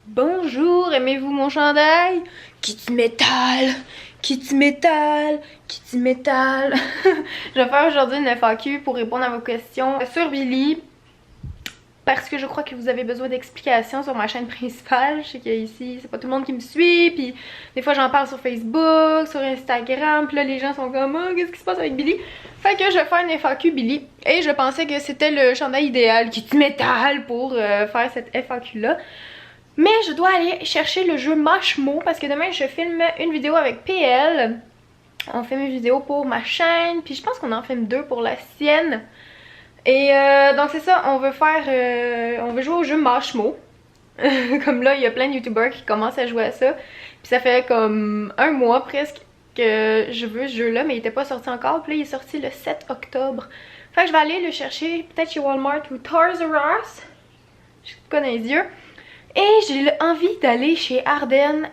Bonjour, aimez-vous mon chandail? Kitty Metal, Kitty Metal, Kitty Metal. Je vais faire aujourd'hui une FAQ pour répondre à vos questions sur Billy. Parce que je crois que vous avez besoin d'explications sur ma chaîne principale. Je sais qu'ici, c'est pas tout le monde qui me suit. Puis des fois, j'en parle sur Facebook, sur Instagram. Puis là, les gens sont comme, oh, qu'est-ce qui se passe avec Billy? Fait que je vais faire une FAQ Billy. Et je pensais que c'était le chandail idéal, Kitty Metal, pour faire cette FAQ-là. Mais je dois aller chercher le jeu Mashmo parce que demain, je filme une vidéo avec PL. On filme une vidéo pour ma chaîne. Puis je pense qu'on en filme deux pour la sienne. Et donc c'est ça, on veut jouer au jeu Mashmo. Comme là, il y a plein de youtubeurs qui commencent à jouer à ça. Puis ça fait comme un mois presque que je veux ce jeu-là, mais il était pas sorti encore. Puis là, il est sorti le 7 octobre. Fait que je vais aller le chercher peut-être chez Walmart ou Toys R Us. Je connais les yeux. Et j'ai envie d'aller chez Ardennes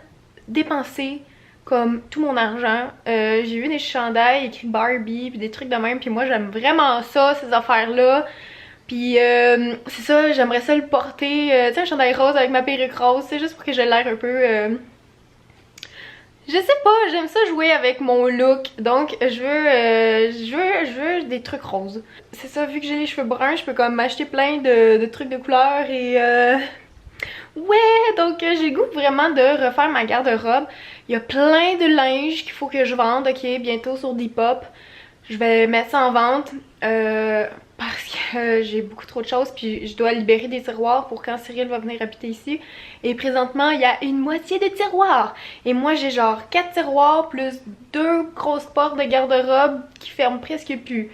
dépenser comme tout mon argent. J'ai vu des chandails écrits Barbie puis des trucs de même, puis moi j'aime vraiment ça, ces affaires-là. Puis c'est ça, j'aimerais ça le porter, tu sais, un chandail rose avec ma perruque rose, c'est juste pour que j'ai l'air un peu... Je sais pas, j'aime ça jouer avec mon look, donc je veux des trucs roses. C'est ça, vu que j'ai les cheveux bruns, je peux comme m'acheter plein de trucs de couleurs et... Ouais, donc j'ai le goût vraiment de refaire ma garde-robe. Il y a plein de linge qu'il faut que je vende, ok, bientôt sur Depop. Je vais mettre ça en vente parce que j'ai beaucoup trop de choses puis je dois libérer des tiroirs pour quand Cyril va venir habiter ici. Et présentement, il y a une moitié des tiroirs. Et moi, j'ai genre 4 tiroirs plus 2 grosses portes de garde-robe qui ferment presque plus.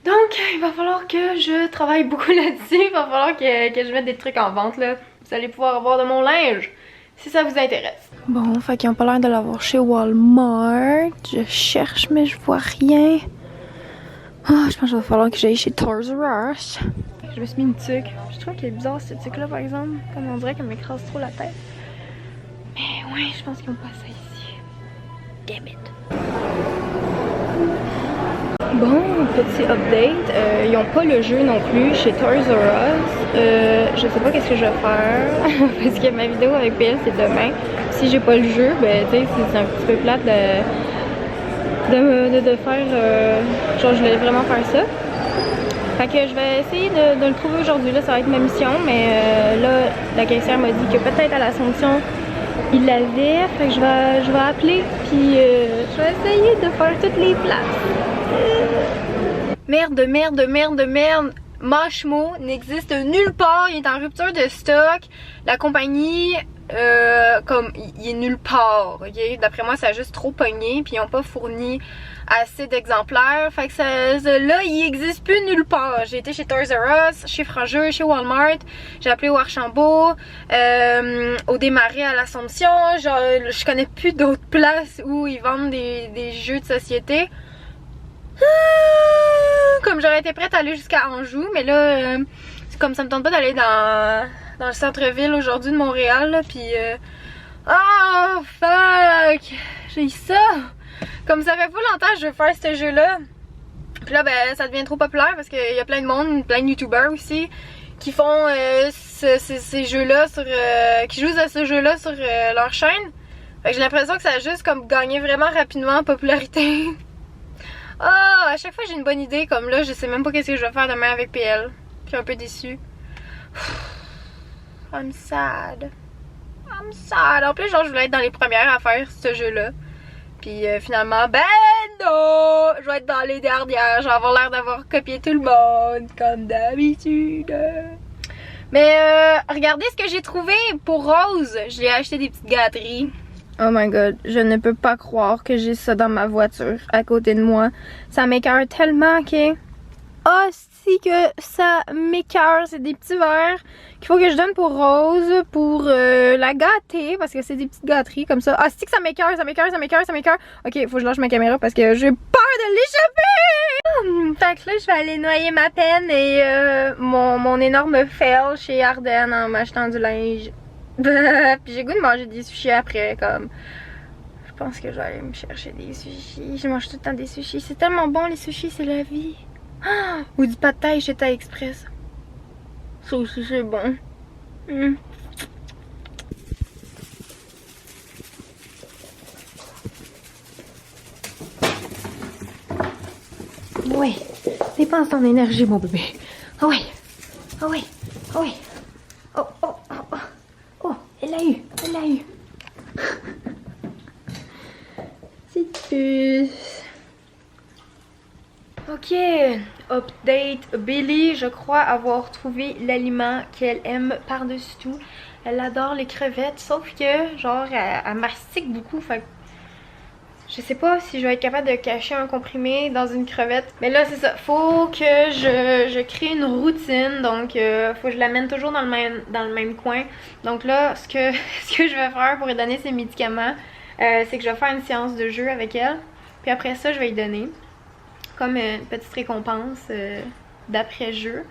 Donc, il va falloir que je travaille beaucoup là-dessus. Il va falloir que je mette des trucs en vente là. Vous allez pouvoir avoir de mon linge si ça vous intéresse. Bon, fait qu'ils ont pas l'air de l'avoir chez Walmart. Je cherche mais je vois rien. Ah, je pense qu'il va falloir que j'aille chez Toys R Us. Je me suis mis une tuque. Je trouve qu'elle est bizarre cette tuque là par exemple. Comme on dirait qu'elle m'écrase trop la tête. Mais ouais, je pense qu'ils ont pas ça ici. Damn it. Bon, petit update, ils n'ont pas le jeu non plus chez Toys R Us. Je sais pas qu'est-ce que je vais faire parce que ma vidéo avec PL c'est demain. Si j'ai pas le jeu, ben tu sais c'est un petit peu plate de faire genre je voulais vraiment faire ça. Fait que je vais essayer de le trouver aujourd'hui, là ça va être ma mission, mais là la caissière m'a dit que peut-être à l'Assomption il l'avait, fait que je vais appeler puis je vais essayer de faire toutes les places. Merde. Mashmo n'existe nulle part, il est en rupture de stock. La compagnie, comme, il est nulle part, ok? D'après moi, ça a juste trop pogné, puis ils n'ont pas fourni assez d'exemplaires. Fait que là, il existe plus nulle part. J'ai été chez Toys R Us, chez Frangeux, chez Walmart, j'ai appelé au Archambault, au Desmarais à l'Assomption. Genre, je connais plus d'autres places où ils vendent des jeux de société. Comme j'aurais été prête à aller jusqu'à Anjou, mais là, comme ça me tente pas d'aller dans le centre-ville aujourd'hui de Montréal, là, pis oh fuck! J'ai ça! Comme ça fait pas longtemps que je veux faire ce jeu-là. Puis là, ben, ça devient trop populaire parce qu'il y a plein de monde, plein de youtubeurs aussi, qui font ces jeux-là sur... qui jouent à ce jeu-là sur leur chaîne. Fait que j'ai l'impression que ça a juste comme gagné vraiment rapidement en popularité. Ah, à chaque fois j'ai une bonne idée, comme là, je sais même pas qu'est-ce que je vais faire demain avec PL. Je suis un peu déçue. I'm sad. En plus, genre, je voulais être dans les premières à faire ce jeu-là. Puis finalement, ben non! Je vais être dans les dernières. Je vais avoir l'air d'avoir copié tout le monde, comme d'habitude. Mais regardez ce que j'ai trouvé pour Rose. Je lui ai acheté des petites gâteries. Oh my god, je ne peux pas croire que j'ai ça dans ma voiture à côté de moi. Ça m'écoeure tellement que... Ah, si que ça m'écoeure, c'est des petits verres qu'il faut que je donne pour Rose, pour la gâter, parce que c'est des petites gâteries comme ça. Ah, si que ça m'écoeure. Ok, faut que je lâche ma caméra parce que j'ai peur de l'échapper! Fait que là, je vais aller noyer ma peine et mon énorme fail chez Ardennes en m'achetant du linge. Puis j'ai goût de manger des sushis après, comme... Je pense que je vais aller me chercher des sushis. Je mange tout le temps des sushis. C'est tellement bon les sushis, c'est la vie. Ah! Ou du pad thai chez Thai Express. Ça aussi c'est bon. oui. Dépense ton énergie, mon bébé. Ah oui. Ah oui. Ah oui. Oh, oh, oh, oh. Oh, elle l'a eu. Elle l'a eu. Petite puce. Ok. Update. Billy, je crois avoir trouvé l'aliment qu'elle aime par-dessus tout. Elle adore les crevettes, sauf que, genre, elle mastique beaucoup, fait que je sais pas si je vais être capable de cacher un comprimé dans une crevette. Mais là, c'est ça. Faut que je crée une routine. Donc, faut que je l'amène toujours dans le même coin. Donc là, ce que je vais faire pour lui donner ses médicaments, c'est que je vais faire une séance de jeu avec elle. Puis après ça, je vais lui donner comme une petite récompense d'après-jeu.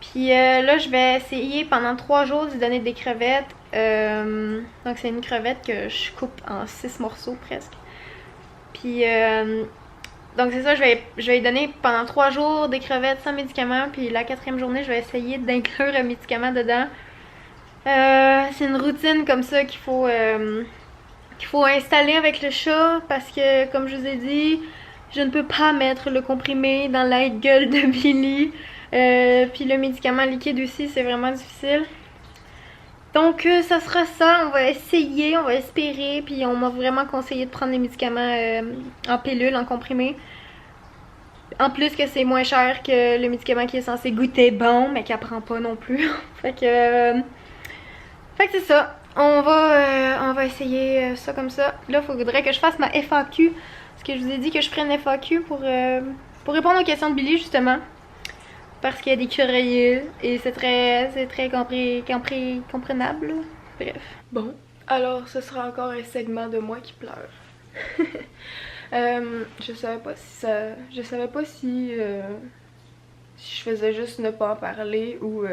Puis là, je vais essayer pendant 3 jours de lui donner des crevettes. Donc, c'est une crevette que je coupe en 6 morceaux presque. Puis, donc c'est ça, je vais lui donner pendant 3 jours des crevettes sans médicaments. Puis la 4e journée, je vais essayer d'inclure un médicament dedans. C'est une routine comme ça qu'il faut installer avec le chat. Parce que, comme je vous ai dit, je ne peux pas mettre le comprimé dans la gueule de Billy. Puis le médicament liquide aussi, c'est vraiment difficile. Donc ça sera ça, on va essayer, on va espérer, puis on m'a vraiment conseillé de prendre les médicaments en pilule, en comprimé. En plus que c'est moins cher que le médicament qui est censé goûter bon, mais qui prend pas non plus. fait que c'est ça, on va essayer ça comme ça. Là, il faudrait que je fasse ma FAQ, parce que je vous ai dit que je ferais une FAQ pour répondre aux questions de Billy justement. Parce qu'il y a des curieux et c'est très comprenable. Bref. Bon, alors ce sera encore un segment de moi qui pleure. Je savais pas si je faisais juste ne pas en parler ou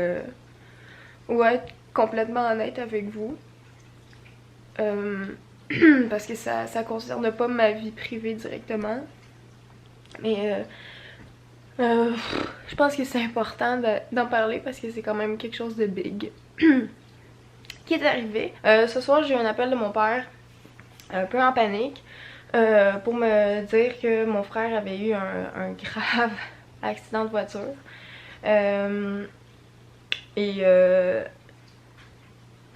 être complètement honnête avec vous. Parce que ça concerne pas ma vie privée directement. Mais je pense que c'est important d'en parler parce que c'est quand même quelque chose de big qui est arrivé. Ce soir, j'ai eu un appel de mon père, un peu en panique, pour me dire que mon frère avait eu un grave accident de voiture.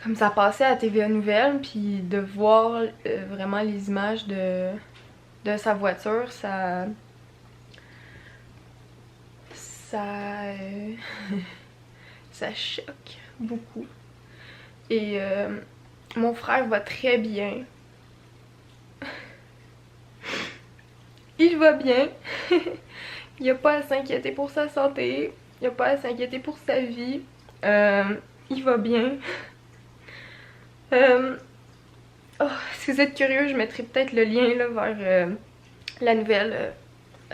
Comme ça passait à TVA Nouvelles, puis de voir vraiment les images de sa voiture, ça choque beaucoup. Et mon frère va très bien. Il va bien. Il n'y a pas à s'inquiéter pour sa santé. Il n'y a pas à s'inquiéter pour sa vie. Il va bien. Oh, si vous êtes curieux, je mettrai peut-être le lien là, vers la nouvelle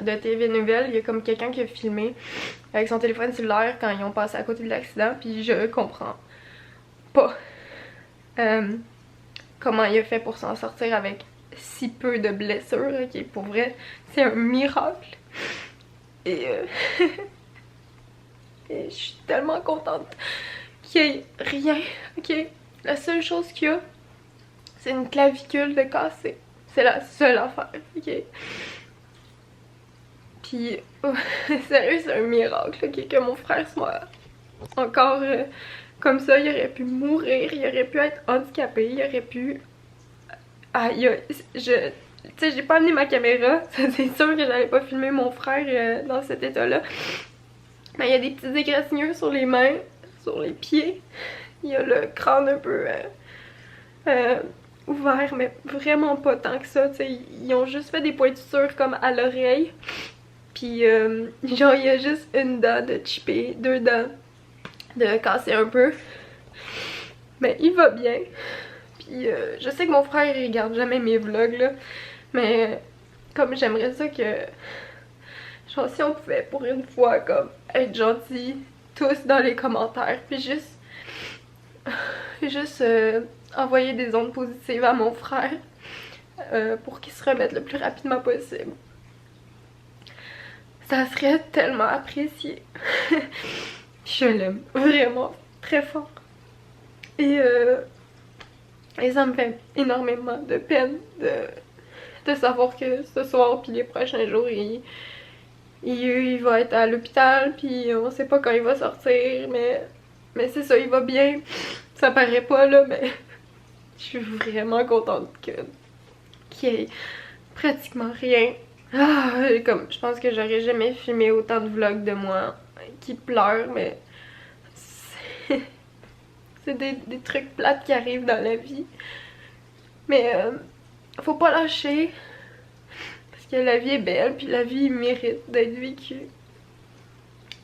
de TV Nouvelles. Il y a comme quelqu'un qui a filmé avec son téléphone cellulaire quand ils ont passé à côté de l'accident, puis je comprends pas comment il a fait pour s'en sortir avec si peu de blessures. Ok, pour vrai, c'est un miracle. Et, et je suis tellement contente qu'il n'y ait rien. Ok, la seule chose qu'il y a, c'est une clavicule de cassée. C'est la seule affaire. Ok. Puis, sérieux, c'est un miracle okay, que mon frère soit encore comme ça. Il aurait pu mourir, il aurait pu être handicapé, il aurait pu... Ah, tu sais, j'ai pas amené ma caméra, c'est sûr que j'allais pas filmer mon frère dans cet état-là. Mais il y a des petites égratignures sur les mains, sur les pieds. Il y a le crâne un peu ouvert, mais vraiment pas tant que ça, tu sais. Ils ont juste fait des pointures comme à l'oreille. Puis genre il y a juste une dent de chippé, 2 dents de casser un peu. Mais il va bien. Puis je sais que mon frère il regarde jamais mes vlogs là. Mais comme j'aimerais ça que... Genre si on pouvait pour une fois comme être gentils tous dans les commentaires. Puis juste envoyer des ondes positives à mon frère. Pour qu'il se remette le plus rapidement possible. Ça serait tellement apprécié. Je l'aime vraiment très fort. Et ça me fait énormément de peine de savoir que ce soir puis les prochains jours il va être à l'hôpital, puis on sait pas quand il va sortir, mais c'est ça, il va bien. Ça paraît pas là, mais je suis vraiment contente qu'il y ait pratiquement rien. Ah, comme, je pense que j'aurais jamais filmé autant de vlogs de moi qui pleure, mais c'est des trucs plates qui arrivent dans la vie. Mais faut pas lâcher, parce que la vie est belle, puis la vie mérite d'être vécue.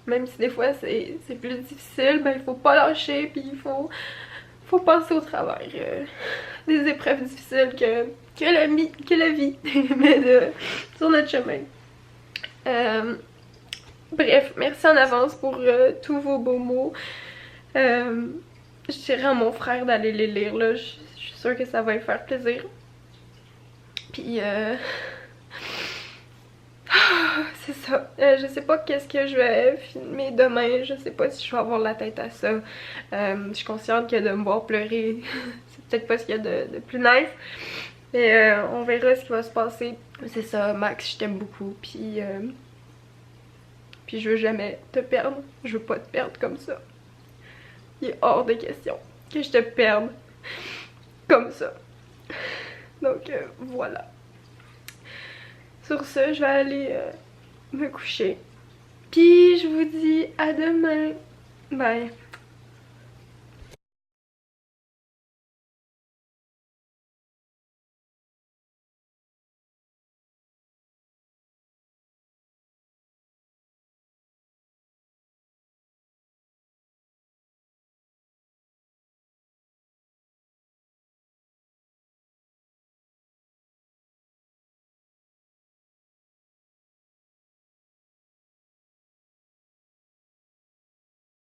Même si des fois c'est plus difficile, ben il faut pas lâcher, puis faut passer au travers des épreuves difficiles que la vie met sur notre chemin. Bref, merci en avance pour tous vos beaux mots. Je dirais à mon frère d'aller les lire, là. Je suis sûre que ça va lui faire plaisir. Puis, c'est ça. Je sais pas qu'est-ce que je vais filmer demain. Je sais pas si je vais avoir la tête à ça. Je suis consciente que de me voir pleurer, c'est peut-être pas ce qu'il y a de plus nice. Mais on verra ce qui va se passer. C'est ça, Max, je t'aime beaucoup. Puis je veux jamais te perdre. Je veux pas te perdre comme ça. Il est hors de question que je te perde comme ça. Donc voilà. Sur ce, je vais aller me coucher. Puis je vous dis à demain. Bye.